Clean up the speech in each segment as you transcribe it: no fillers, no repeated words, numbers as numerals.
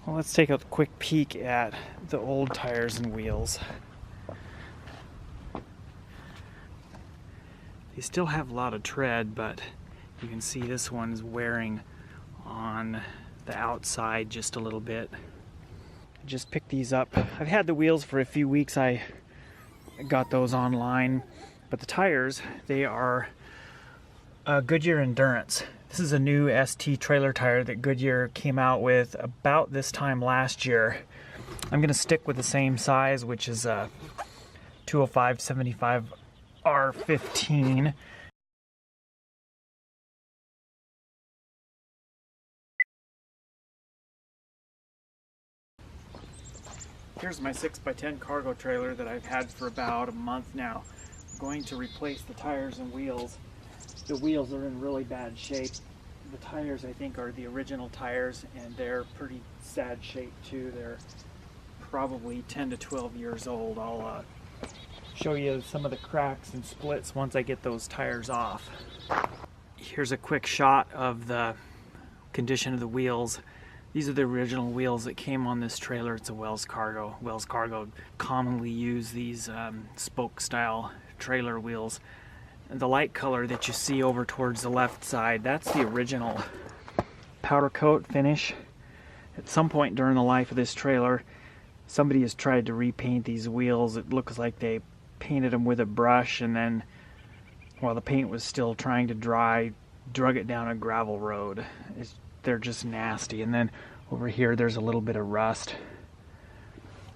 Well, let's take a quick peek at the old tires and wheels. They still have a lot of tread, but you can see this one's wearing on the outside just a little bit. I just picked these up. I've had the wheels for a few weeks. I got those online, but the tires, they are Goodyear Endurance. This is a new ST trailer tire that Goodyear came out with about this time last year. I'm going to stick with the same size, which is a 205/75 R15. Here's my 6x10 cargo trailer that I've had for about a month now. I'm going to replace the tires and wheels. The wheels are in really bad shape. The tires, I think, are the original tires, and they're pretty sad shape too. They're probably 10 to 12 years old. I'll show you some of the cracks and splits once I get those tires off. Here's a quick shot of the condition of the wheels. These are the original wheels that came on this trailer. It's a Wells Cargo. Wells Cargo commonly use these spoke style trailer wheels. And the light color that you see over towards the left side, that's the original powder coat finish. At some point during the life of this trailer, somebody has tried to repaint these wheels. It looks like they painted them with a brush, and then while the paint was still trying to dry, drug it down a gravel road. They're just nasty. And then over here there's a little bit of rust.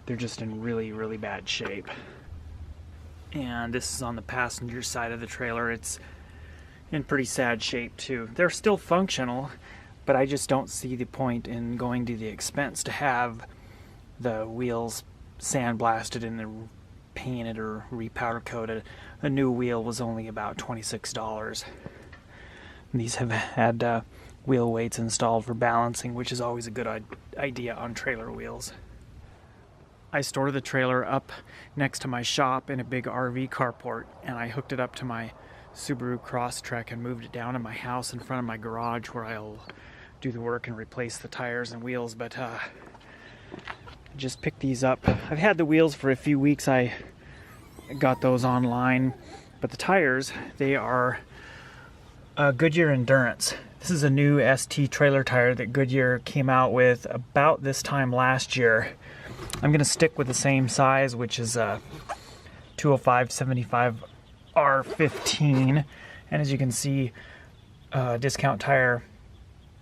They're just in really, really bad shape. And this is on the passenger side of the trailer. It's in pretty sad shape too. They're still functional, but I just don't see the point in going to the expense to have the wheels sandblasted and then painted or repowder coated. A new wheel was only about $26. These have had wheel weights installed for balancing, which is always a good idea on trailer wheels. I store the trailer up next to my shop in a big RV carport, and I hooked it up to my Subaru Crosstrek and moved it down in my house in front of my garage where I'll do the work and replace the tires and wheels. But I just picked these up. I've had the wheels for a few weeks. I got those online, but the tires, they are Goodyear Endurance. This is a new ST trailer tire that Goodyear came out with about this time last year. I'm going to stick with the same size, which is a 205/75 R15. And as you can see, Discount Tire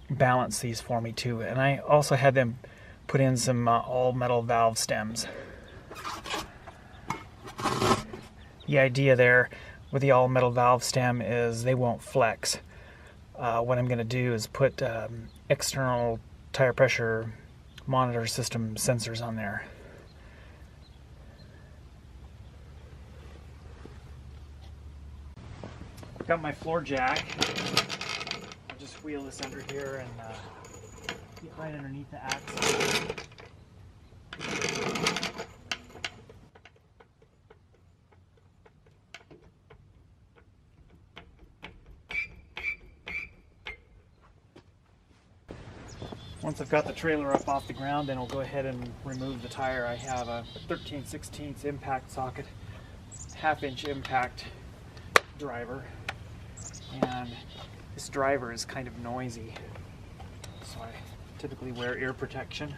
balanced these for me too. And I also had them put in some all metal valve stems. The idea there with the all metal valve stem is they won't flex. What I'm going to do is put external tire pressure monitor system sensors on there. Got my floor jack. I'll just wheel this under here and get right underneath the axle. Once I've got the trailer up off the ground, then I'll go ahead and remove the tire. I have a 13/16 impact socket, 1/2-inch impact driver, and this driver is kind of noisy, so I typically wear ear protection.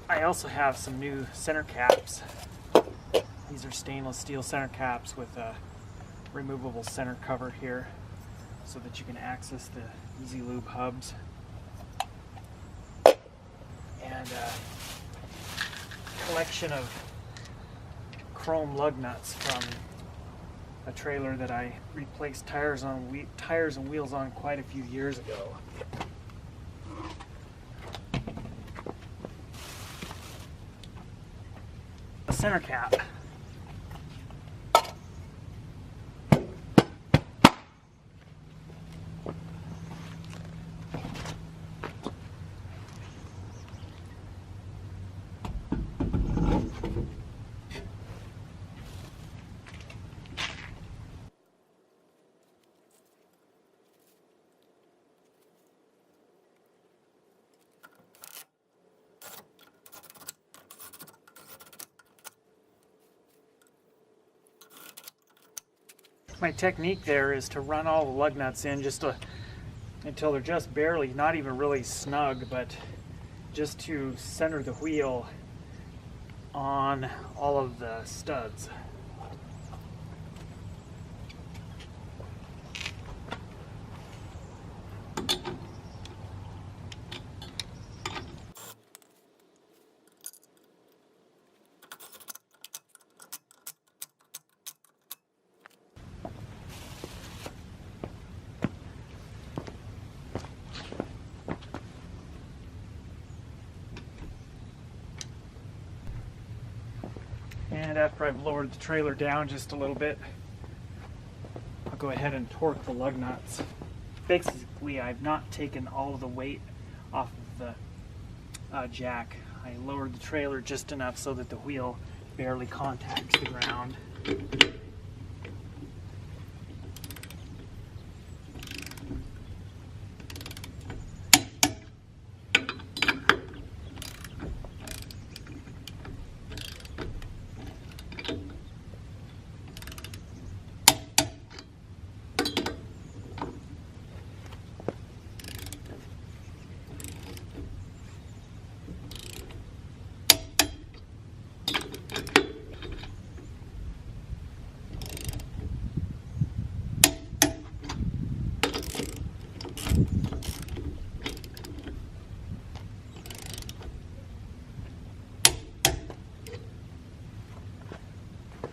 I also have some new center caps. These are stainless steel center caps with a removable center cover here so that you can access the Easy Lube hubs. And a collection of chrome lug nuts from a trailer that I replaced tires and wheels on quite a few years ago. A center cap. My technique there is to run all the lug nuts in until they're just barely, not even really snug, but just to center the wheel on all of the studs. And after I've lowered the trailer down just a little bit, I'll go ahead and torque the lug nuts. Basically, I've not taken all of the weight off of the jack. I lowered the trailer just enough so that the wheel barely contacts the ground.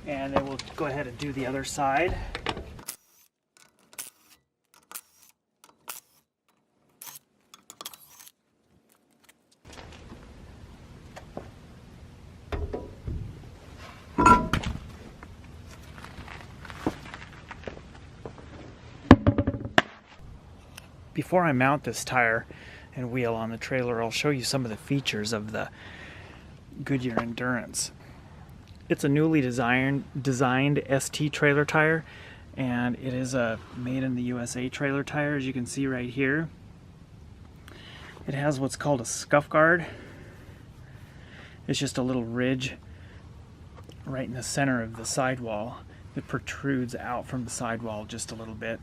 And then we'll go ahead and do the other side. Before I mount this tire and wheel on the trailer, I'll show you some of the features of the Goodyear Endurance. It's a newly designed ST trailer tire, and it is a made in the USA trailer tire, as you can see right here. It has what's called a scuff guard. It's just a little ridge right in the center of the sidewall that protrudes out from the sidewall just a little bit.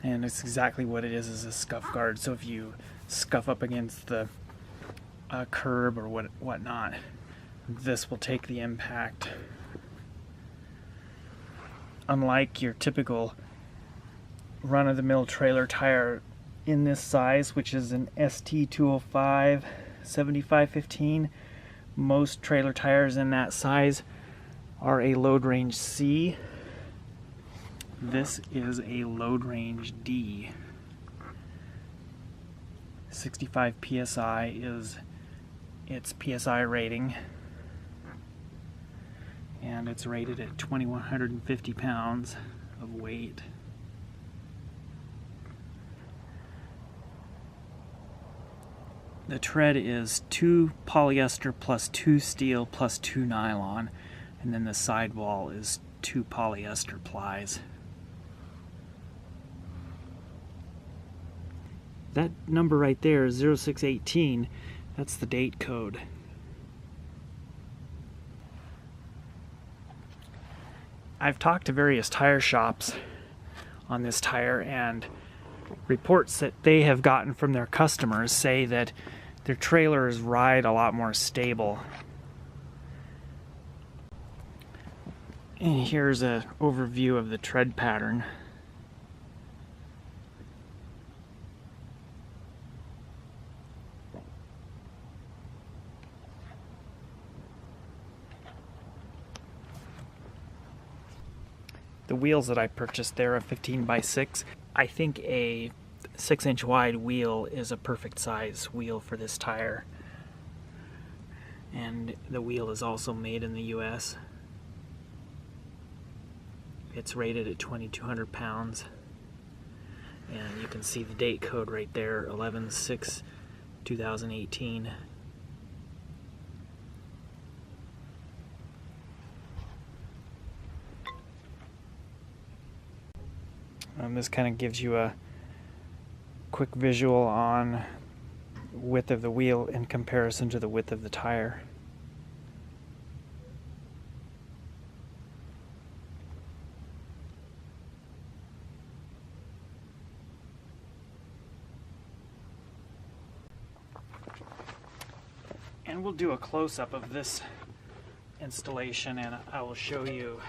And it's exactly what it is a scuff guard. So if you scuff up against the curb or whatnot, this will take the impact. Unlike your typical run-of-the-mill trailer tire in this size, which is an ST205 7515, most trailer tires in that size are a load range C. This is a load range D. 65 psi is its psi rating, and it's rated at 2,150 pounds of weight. The tread is 2 polyester plus 2 steel plus 2 nylon, and then the sidewall is 2 polyester plies. That number right there is 0618. That's the date code. I've talked to various tire shops on this tire, and reports that they have gotten from their customers say that their trailers ride a lot more stable. And here's an overview of the tread pattern. the wheels that I purchased there are 15 by 6. I think a 6-inch wide wheel is a perfect size wheel for this tire. And the wheel is also made in the US. It's rated at 2,200 pounds. And you can see the date code right there, 11/6/2018. This kind of gives you a quick visual on width of the wheel in comparison to the width of the tire. And we'll do a close-up of this installation, and I will show you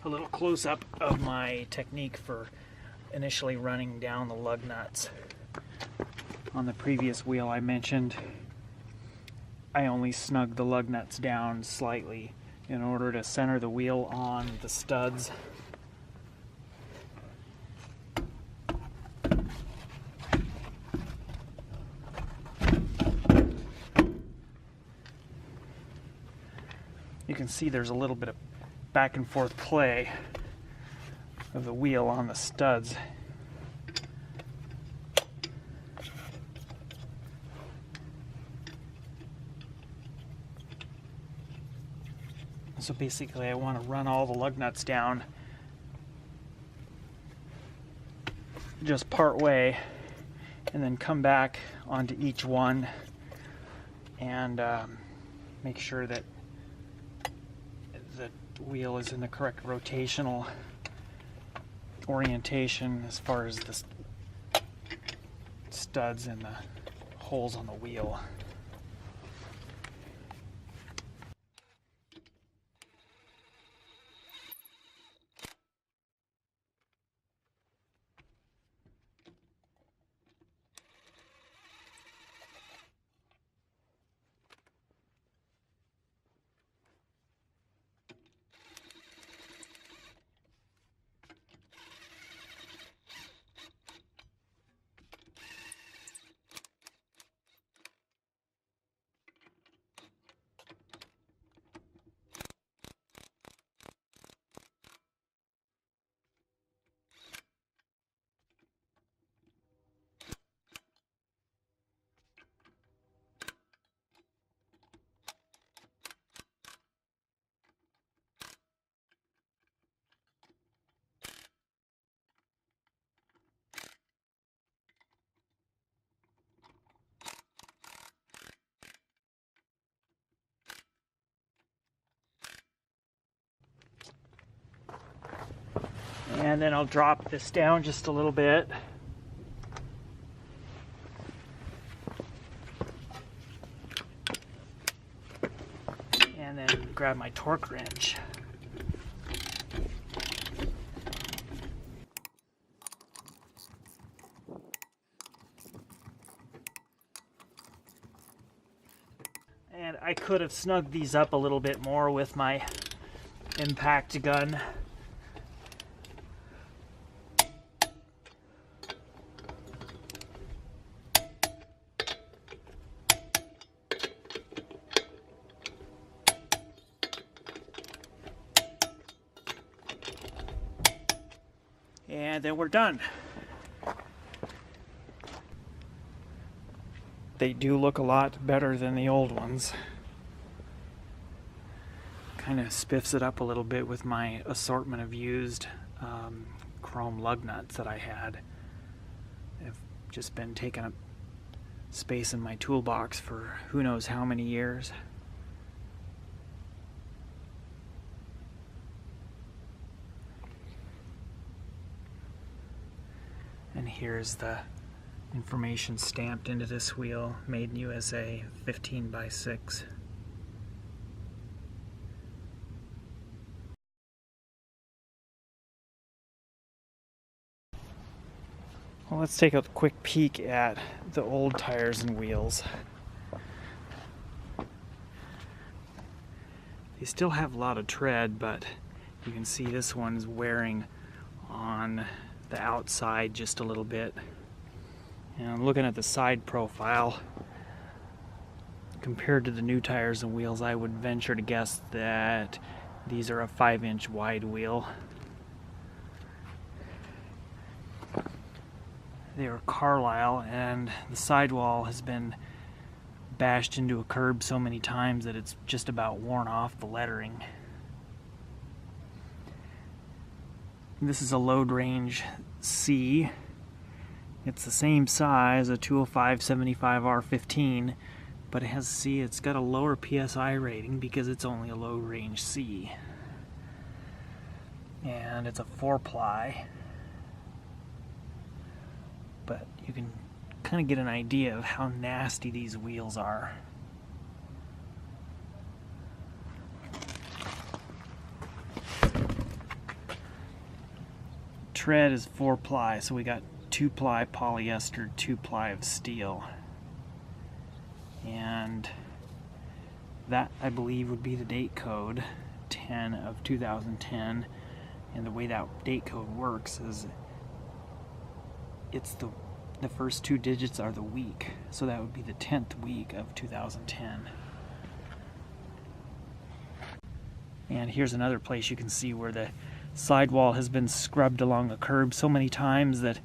a little close-up of my technique for initially running down the lug nuts. On the previous wheel I mentioned, I only snugged the lug nuts down slightly in order to center the wheel on the studs. You can see there's a little bit of back and forth play of the wheel on the studs. So basically I want to run all the lug nuts down just part way and then come back onto each one and make sure that the wheel is in the correct rotational orientation as far as the studs and the holes on the wheel. And then I'll drop this down just a little bit. And then grab my torque wrench. And I could have snugged these up a little bit more with my impact gun. And then we're done. They do look a lot better than the old ones. Kind of spiffs it up a little bit with my assortment of used chrome lug nuts that I had. I've just been taking up space in my toolbox for who knows how many years. And here's the information stamped into this wheel, made in USA, 15 by 6. Well, let's take a quick peek at the old tires and wheels. They still have a lot of tread, but You can see this one's wearing on the outside just a little bit. And looking at the side profile, compared to the new tires and wheels, I would venture to guess that these are a 5-inch wide wheel. They are Carlisle, and the sidewall has been bashed into a curb so many times that it's just about worn off the lettering. This is a load range C. It's the same size, a 205/75R15, but it's got a lower PSI rating because it's only a load range C. And it's a 4-ply. But you can kind of get an idea of how nasty these wheels are. Tread is 4-ply, so we got 2-ply polyester, 2-ply of steel. And that, I believe, would be the date code 10 of 2010. And the way that date code works is it's the first 2 digits are the week, so that would be the 10th week of 2010. And here's another place you can see where the sidewall has been scrubbed along the curb so many times that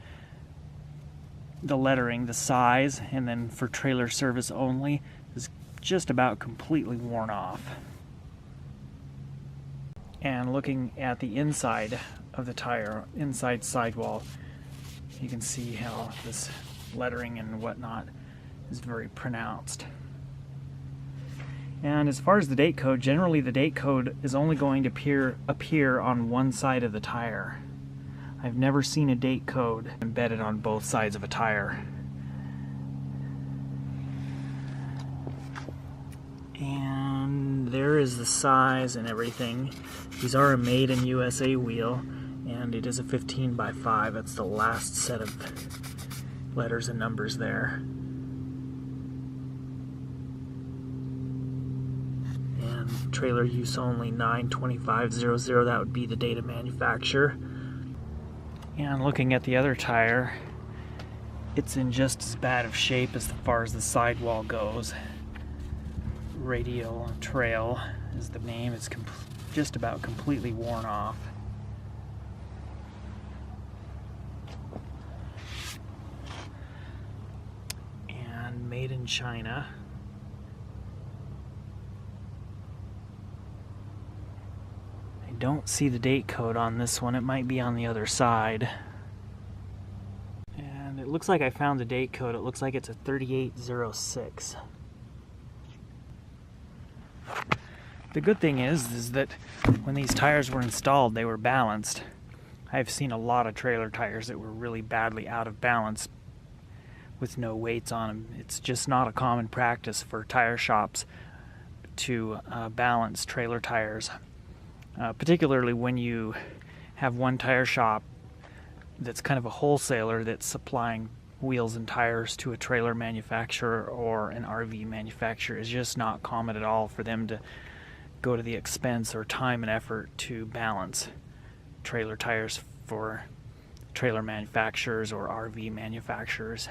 the lettering, the size, and then for trailer service only, is just about completely worn off. And looking at the inside of the tire, inside sidewall, you can see how this lettering and whatnot is very pronounced. And as far as the date code, generally the date code is only going to appear on one side of the tire. I've never seen a date code embedded on both sides of a tire. And there is the size and everything. These are a made in USA wheel, and it is a 15x5. That's the last set of letters and numbers there. And trailer use only 92500, that would be the date of manufacture. And looking at the other tire, it's in just as bad of shape as far as the sidewall goes. Radial Trail is the name. It's just about completely worn off. And made in China. I don't see the date code on this one. It might be on the other side. And it looks like I found the date code. It looks like it's a 3806. The good thing is that when these tires were installed, they were balanced. I've seen a lot of trailer tires that were really badly out of balance with no weights on them. It's just not a common practice for tire shops to balance trailer tires, particularly when you have one tire shop that's kind of a wholesaler that's supplying wheels and tires to a trailer manufacturer or an RV manufacturer. Is just not common at all for them to go to the expense or time and effort to balance trailer tires for trailer manufacturers or RV manufacturers.